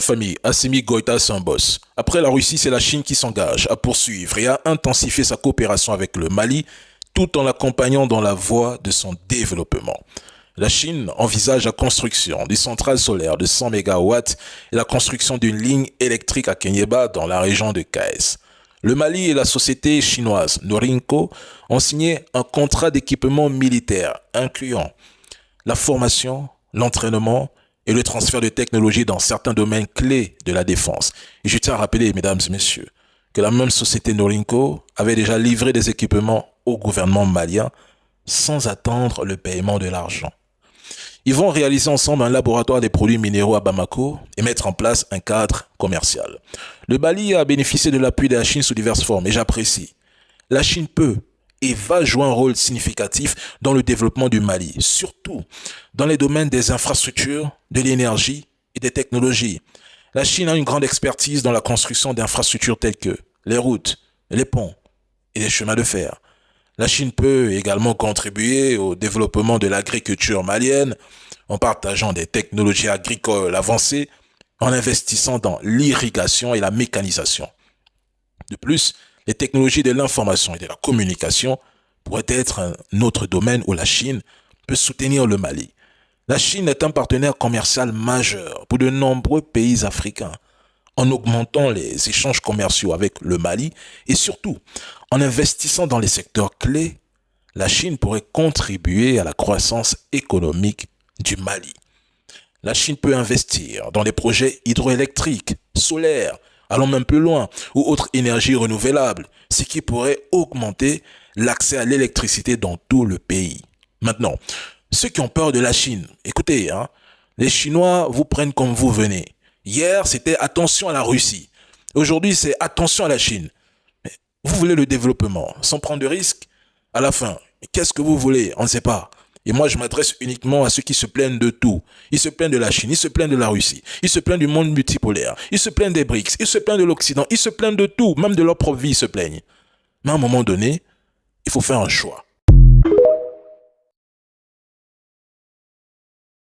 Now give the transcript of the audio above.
Famille, Assimi Goïta est un boss. Après la Russie, c'est la Chine qui s'engage à poursuivre et à intensifier sa coopération avec le Mali, tout en l'accompagnant dans la voie de son développement. La Chine envisage la construction d'une centrale solaire de 100 mégawatts et la construction d'une ligne électrique à Kenyeba dans la région de Kaes. Le Mali et la société chinoise Norinco ont signé un contrat d'équipement militaire incluant la formation, l'entraînement et le transfert de technologies dans certains domaines clés de la défense. Et je tiens à rappeler, mesdames et messieurs, que la même société Norinco avait déjà livré des équipements au gouvernement malien sans attendre le paiement de l'argent. Ils vont réaliser ensemble un laboratoire des produits minéraux à Bamako et mettre en place un cadre commercial. Le Mali a bénéficié de l'appui de la Chine sous diverses formes et j'apprécie. La Chine peut et va jouer un rôle significatif dans le développement du Mali, surtout dans les domaines des infrastructures, de l'énergie et des technologies. La Chine a une grande expertise dans la construction d'infrastructures telles que les routes, les ponts et les chemins de fer. La Chine peut également contribuer au développement de l'agriculture malienne en partageant des technologies agricoles avancées, en investissant dans l'irrigation et la mécanisation. De plus, les technologies de l'information et de la communication pourraient être un autre domaine où la Chine peut soutenir le Mali. La Chine est un partenaire commercial majeur pour de nombreux pays africains. En augmentant les échanges commerciaux avec le Mali et surtout en investissant dans les secteurs clés, la Chine pourrait contribuer à la croissance économique du Mali. La Chine peut investir dans des projets hydroélectriques, solaires, allons même plus loin, ou autres énergies renouvelables, ce qui pourrait augmenter l'accès à l'électricité dans tout le pays. Maintenant, ceux qui ont peur de la Chine, écoutez, les Chinois vous prennent comme vous venez. Hier, c'était attention à la Russie. Aujourd'hui, c'est attention à la Chine. Mais vous voulez le développement sans prendre de risques? À la fin, qu'est-ce que vous voulez? On ne sait pas. Et moi, je m'adresse uniquement à ceux qui se plaignent de tout. Ils se plaignent de la Chine, ils se plaignent de la Russie, ils se plaignent du monde multipolaire, ils se plaignent des BRICS, ils se plaignent de l'Occident, ils se plaignent de tout, même de leur propre vie, ils se plaignent. Mais à un moment donné, il faut faire un choix.